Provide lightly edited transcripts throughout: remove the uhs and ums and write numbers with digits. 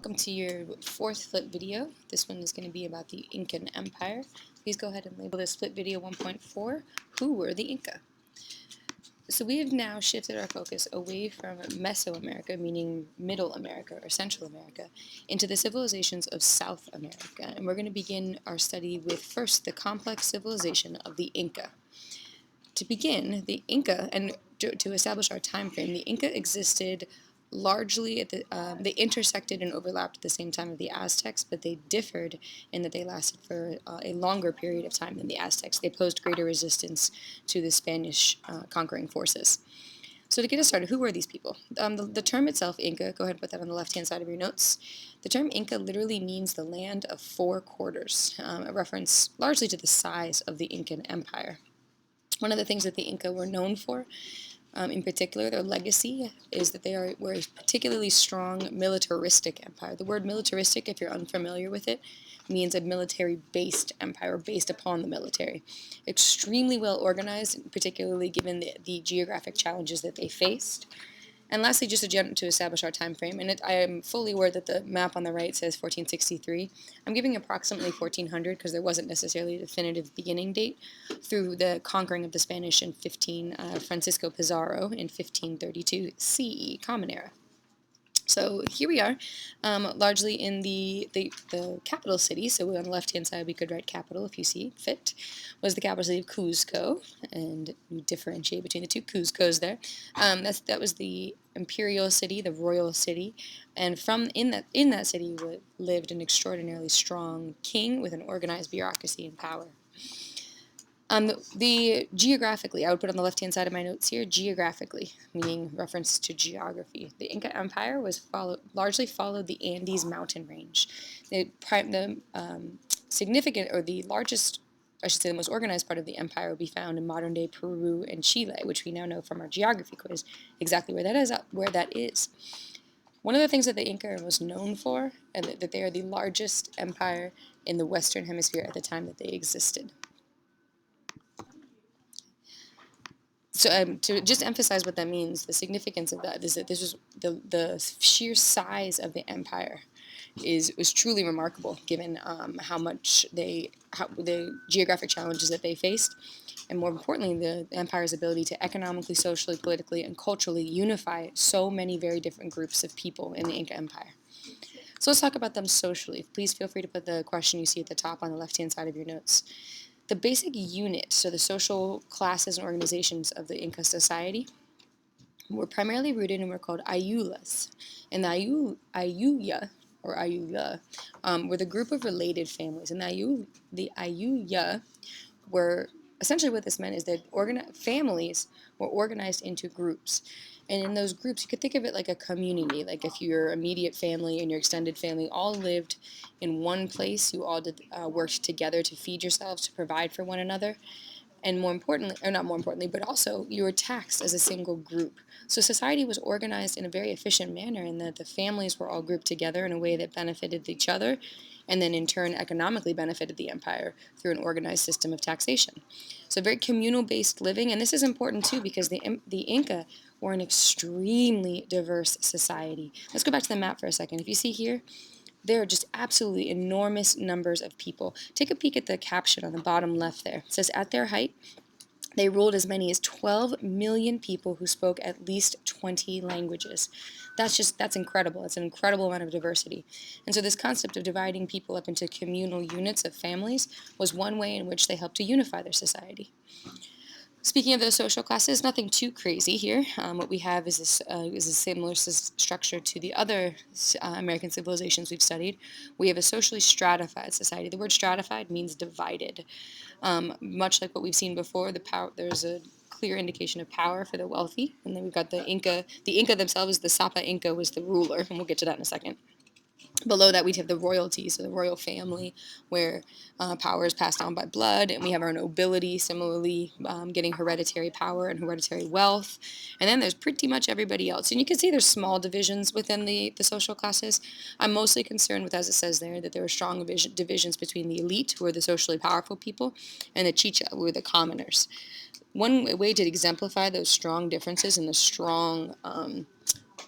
welcome to your fourth flip video. This one is going to be about the Incan Empire. Please go ahead and label this flip video 1.4, Who Were the Inca? So we have now shifted our focus away from Mesoamerica, meaning Middle America or Central America, into the civilizations of South America. And we're going to begin our study with first the complex civilization of the Inca. To begin, the Inca, and to establish our time frame, the Inca existed largely at they intersected and overlapped at the same time of the Aztecs, but they differed in that they lasted for a longer period of time than the Aztecs. They posed greater resistance to the Spanish conquering forces. So to get us started, who were these people? The term itself, Inca, go ahead and put that on the left-hand side of your notes. The term Inca literally means the land of four quarters, a reference largely to the size of the Incan Empire. One of the things that the Inca were known for, in particular, their legacy, is that they were a particularly strong militaristic empire. The word militaristic, if you're unfamiliar with it, means a military-based empire, based upon the military. Extremely well organized, particularly given the geographic challenges that they faced. And lastly, just to establish our time frame, and I am fully aware that the map on the right says 1463. I'm giving approximately 1400 because there wasn't necessarily a definitive beginning date through the conquering of the Spanish in Francisco Pizarro in 1532 CE, Common Era. So here we are, largely in the capital city. So on the left-hand side, we could write capital if you see fit. Was the capital city of Cuzco, and you differentiate between the two Cuzcos there. That was the imperial city, the royal city, and in that city lived an extraordinarily strong king with an organized bureaucracy and power. Geographically, I would put on the left-hand side of my notes here, geographically, meaning reference to geography. The Inca Empire largely followed the Andes mountain range. The significant, or the largest, I should say the most organized part of the empire would be found in modern-day Peru and Chile, which we now know from our geography quiz exactly where that is. One of the things that the Inca was known for, and that they are the largest empire in the Western Hemisphere at the time that they existed. So to just emphasize what that means, the significance of that is that this was the sheer size of the empire was truly remarkable, given how the geographic challenges that they faced, and more importantly, the empire's ability to economically, socially, politically, and culturally unify so many very different groups of people in the Inca Empire. So let's talk about them socially. Please feel free to put the question you see at the top on the left-hand side of your notes. The basic unit, so the social classes and organizations of the Inca society, were primarily rooted and were called ayullas. And the ayulla, or ayulla, were the group of related families. And the ayulla were, essentially what this meant is that families were organized into groups. And in those groups, you could think of it like a community, like if your immediate family and your extended family all lived in one place, you all worked together to feed yourselves, to provide for one another. And more importantly, or not more importantly, but also you were taxed as a single group. So society was organized in a very efficient manner in that the families were all grouped together in a way that benefited each other, and then in turn economically benefited the empire through an organized system of taxation. So very communal-based living, and this is important too because the Inca were an extremely diverse society. Let's go back to the map for a second. If you see here, there are just absolutely enormous numbers of people. Take a peek at the caption on the bottom left there. It says, at their height, they ruled as many as 12 million people who spoke at least 20 languages. That's incredible. It's an incredible amount of diversity. And so this concept of dividing people up into communal units of families was one way in which they helped to unify their society. Speaking of those social classes, nothing too crazy here. What we have is a similar structure to the other American civilizations we've studied. We have a socially stratified society. The word stratified means divided. Much like what we've seen before, there's a clear indication of power for the wealthy. And then we've got the Inca. The Inca themselves, the Sapa Inca, was the ruler, and we'll get to that in a second. Below that, we'd have the royalty, so the royal family, where power is passed down by blood, and we have our nobility, similarly getting hereditary power and hereditary wealth. And then there's pretty much everybody else. And you can see there's small divisions within the social classes. I'm mostly concerned with, as it says there, that there are strong divisions between the elite, who are the socially powerful people, and the chicha, who are the commoners. One way to exemplify those strong differences and the strong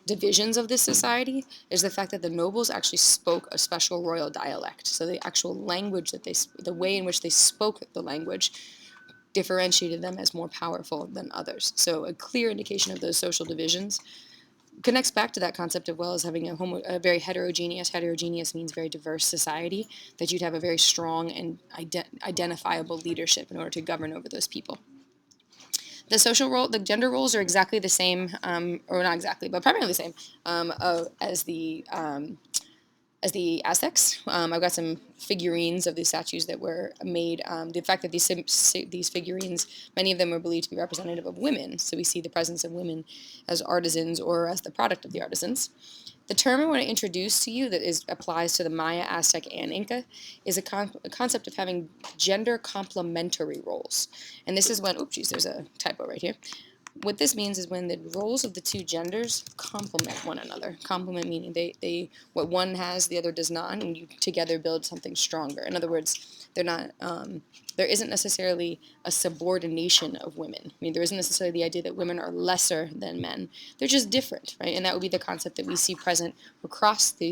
divisions of this society is the fact that the nobles actually spoke a special royal dialect. So the actual language that the way in which they spoke the language differentiated them as more powerful than others. So a clear indication of those social divisions connects back to that concept of, well, as having a very heterogeneous means very diverse society, that you'd have a very strong and identifiable leadership in order to govern over those people. The gender roles are exactly the same, or not exactly, but primarily the same as the Aztecs. I've got some figurines of these statues that were made. The fact that these figurines, many of them are believed to be representative of women, so we see the presence of women as artisans or as the product of the artisans. The term I want to introduce to you that applies to the Maya, Aztec, and Inca is a concept of having gender complementary roles. And this is when, oops, geez, there's a typo right here. What this means is when the roles of the two genders complement one another. Complement meaning they what one has, the other does not, and you together build something stronger. In other words, they're not. There isn't necessarily a subordination of women. I mean, there isn't necessarily the idea that women are lesser than men. They're just different, right? And that would be the concept that we see present across the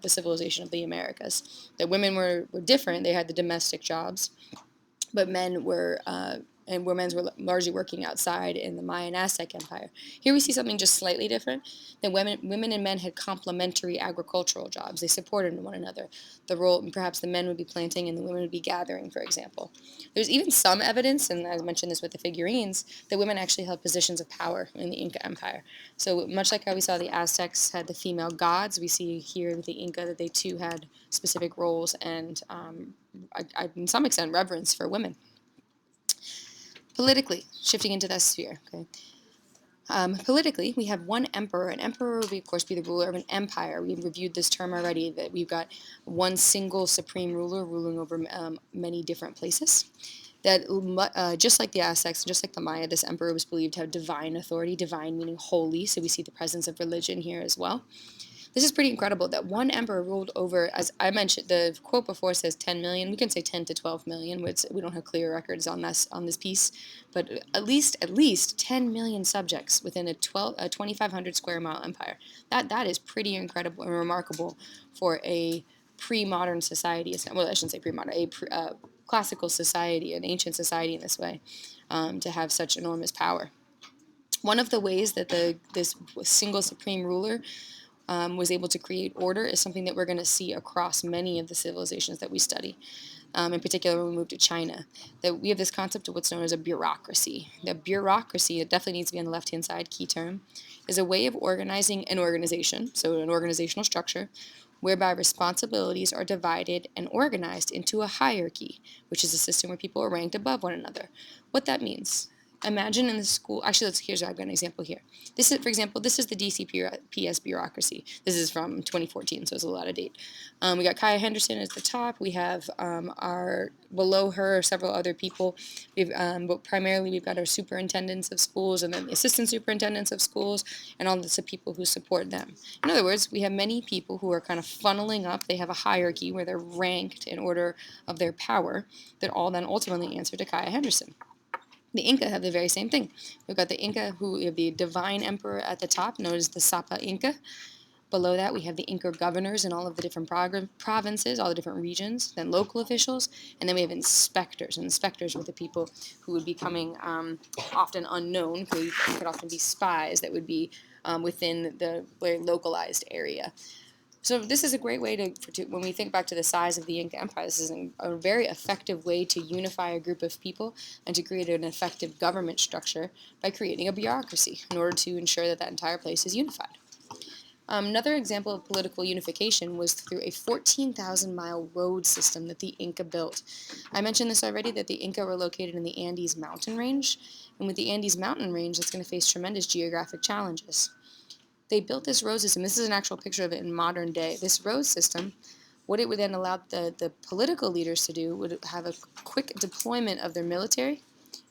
civilization of the Americas. That women were different. They had the domestic jobs, but men were women were largely working outside in the Mayan Aztec Empire. Here we see something just slightly different. That women and men had complementary agricultural jobs. They supported one another. Perhaps the men would be planting and the women would be gathering, for example. There's even some evidence, and I mentioned this with the figurines, that women actually held positions of power in the Inca Empire. So much like how we saw the Aztecs had the female gods, we see here with the Inca that they too had specific roles and, in some extent, reverence for women. Politically, shifting into that sphere, okay. Politically, we have one emperor. An emperor would, of course, be the ruler of an empire. We've reviewed this term already, that we've got one single supreme ruler ruling over many different places. That just like the Aztecs, just like the Maya, this emperor was believed to have divine authority, divine meaning holy, so we see the presence of religion here as well. This is pretty incredible that one emperor ruled over, as I mentioned, the quote before says 10 million. We can say 10 to 12 million. We don't have clear records on this piece, but at least 10 million subjects within a 2,500 square mile empire. That is pretty incredible and remarkable for a pre-modern society. Well, I shouldn't say pre-modern, classical society, an ancient society in this way, to have such enormous power. One of the ways that this single supreme ruler was able to create order is something that we're going to see across many of the civilizations that we study. In particular, when we move to China, that we have this concept of what's known as a bureaucracy. The bureaucracy, it definitely needs to be on the left-hand side, key term, is a way of organizing an organization, so an organizational structure, whereby responsibilities are divided and organized into a hierarchy, which is a system where people are ranked above one another. What that means, imagine in the school, actually, I've got an example here. This is, for example, this is the DCPS bureaucracy. This is from 2014, so it's a little out of date. We got Kaya Henderson at the top. We have below her several other people. But primarily we've got our superintendents of schools and then the assistant superintendents of schools and all the people who support them. In other words, we have many people who are kind of funneling up. They have a hierarchy where they're ranked in order of their power that all then ultimately answer to Kaya Henderson. The Inca have the very same thing. We've got the Inca, we have the divine emperor at the top, known as the Sapa Inca. Below that, we have the Inca governors in all of the different provinces, all the different regions, then local officials, and then we have inspectors. And inspectors were the people who would be coming often unknown, who could often be spies that would be within the very localized area. So this is a great way when we think back to the size of the Inca Empire, this is a very effective way to unify a group of people and to create an effective government structure by creating a bureaucracy in order to ensure that that entire place is unified. Another example of political unification was through a 14,000-mile road system that the Inca built. I mentioned this already, that the Inca were located in the Andes mountain range, and with the Andes mountain range, it's going to face tremendous geographic challenges. They built this road system. This is an actual picture of it in modern day. This road system, what it would then allow the political leaders to do would have a quick deployment of their military,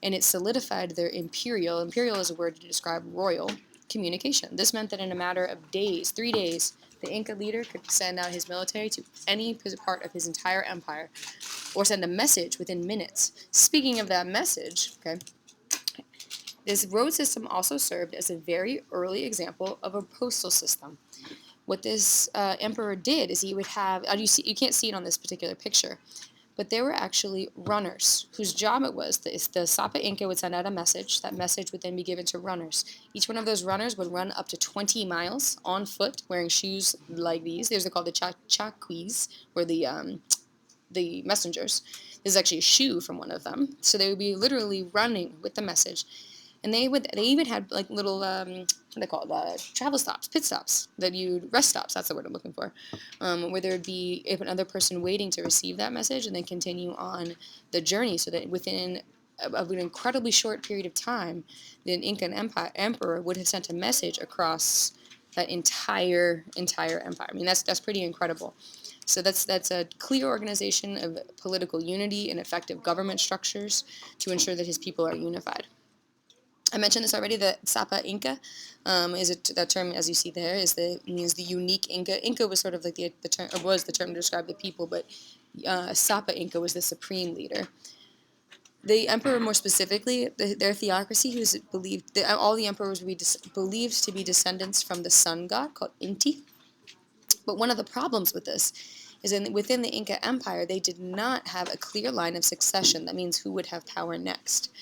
and it solidified their imperial is a word to describe royal, communication. This meant that in a matter of days, 3 days, the Inca leader could send out his military to any part of his entire empire, or send a message within minutes. Speaking of that message, okay, This road system also served as a very early example of a postal system. What this emperor did is he would have, you can't see it on this particular picture, but there were actually runners whose job it was, the Sapa Inca would send out a message. That message would then be given to runners. Each one of those runners would run up to 20 miles on foot, wearing shoes like these. These are called the chaquis, or the messengers. This is actually a shoe from one of them. So they would be literally running with the message. And they even had like little what are they called, travel stops, pit stops, rest stops, that's the word I'm looking for, where there would be another person waiting to receive that message and then continue on the journey, so that within an incredibly short period of time, the Incan emperor would have sent a message across that entire empire. I mean, that's pretty incredible. So that's a clear organization of political unity and effective government structures to ensure that his people are unified. I mentioned this already. The Sapa Inca that term, as you see there, means the unique Inca. Inca was sort of like the term, or was the term to describe the people, but Sapa Inca was the supreme leader. The emperor, more specifically, their theocracy, who is believed that all the emperors would be believed to be descendants from the sun god called Inti. But one of the problems with this is within the Inca Empire, they did not have a clear line of succession. That means who would have power next.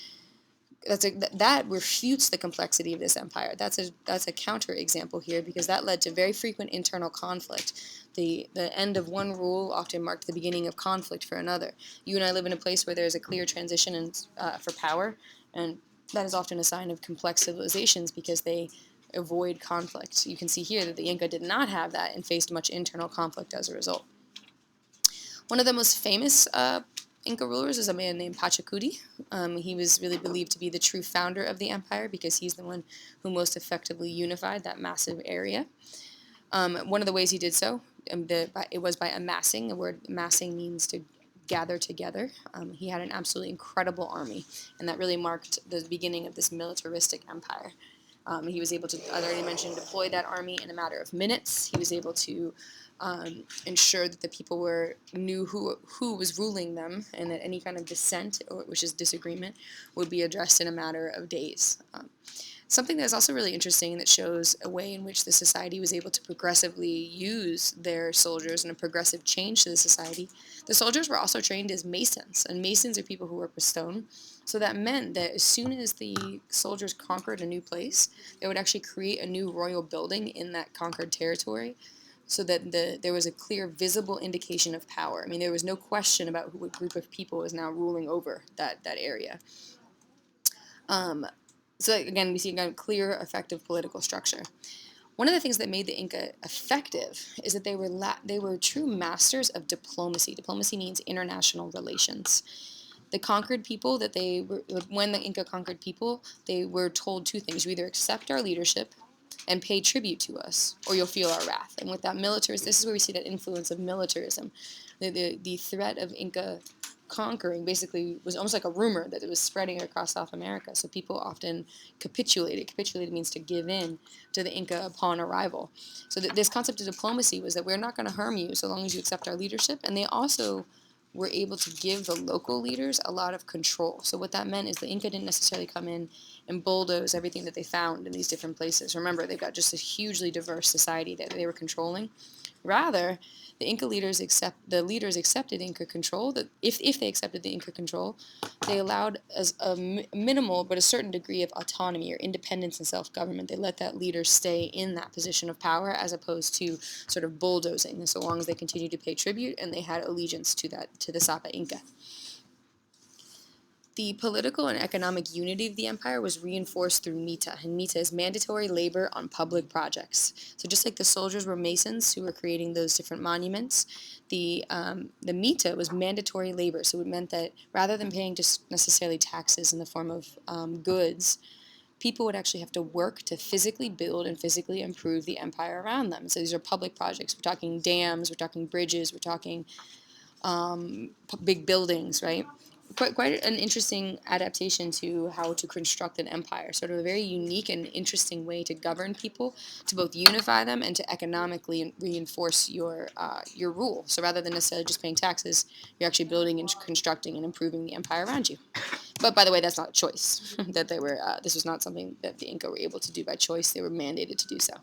That refutes the complexity of this empire. That's a counter example here, because that led to very frequent internal conflict. The end of one rule often marked the beginning of conflict for another. You and I live in a place where there's a clear transition for power, and that is often a sign of complex civilizations because they avoid conflict. You can see here that the Inca did not have that and faced much internal conflict as a result. One of the most famous Inca rulers is a man named Pachacuti. He was really believed to be the true founder of the empire because he's the one who most effectively unified that massive area. One of the ways he did so, it was by amassing. The word amassing means to gather together. He had an absolutely incredible army, and that really marked the beginning of this militaristic empire. He was able to, as I already mentioned, deploy that army in a matter of minutes. He was able to ensure that the people knew who was ruling them, and that any kind of dissent, which is disagreement, would be addressed in a matter of days. Something that's also really interesting, and that shows a way in which the society was able to progressively use their soldiers and a progressive change to the society. The soldiers were also trained as masons, and masons are people who work with stone. So that meant that as soon as the soldiers conquered a new place, they would actually create a new royal building in that conquered territory, so that there was a clear, visible indication of power. I mean, there was no question about what group of people was now ruling over that area. So again, we see a clear, effective political structure. One of the things that made the Inca effective is that they were true masters of diplomacy. Diplomacy means international relations. The conquered people when the Inca conquered people, they were told two things: you either accept our leadership and pay tribute to us, or you'll feel our wrath. And with that militarism, this is where we see that influence of militarism. The threat of Inca conquering basically was almost like a rumor that it was spreading across South America. So people often capitulated. Capitulated means to give in to the Inca upon arrival. So this concept of diplomacy was that we're not going to harm you so long as you accept our leadership. And they also were able to give the local leaders a lot of control. So what that meant is the Inca didn't necessarily come in and bulldoze everything that they found in these different places. Remember, they've got just a hugely diverse society that they were controlling. Rather, the leaders accepted Inca control. That if they accepted the Inca control, they allowed as a minimal but a certain degree of autonomy or independence and self-government. They let that leader stay in that position of power as opposed to sort of bulldozing. And so long as they continued to pay tribute and they had allegiance to the Sapa Inca. The political and economic unity of the empire was reinforced through mita, and mita is mandatory labor on public projects. So just like the soldiers were masons who were creating those different monuments, the mita was mandatory labor. So it meant that rather than paying just necessarily taxes in the form of goods, people would actually have to work to physically build and physically improve the empire around them. So these are public projects. We're talking dams, we're talking bridges, we're talking big buildings, right? Quite an interesting adaptation to how to construct an empire, sort of a very unique and interesting way to govern people, to both unify them and to economically reinforce your rule. So rather than necessarily just paying taxes, you're actually building and constructing and improving the empire around you. But by the way, that's not choice. That they were. This was not something that the Inca were able to do by choice. They were mandated to do so.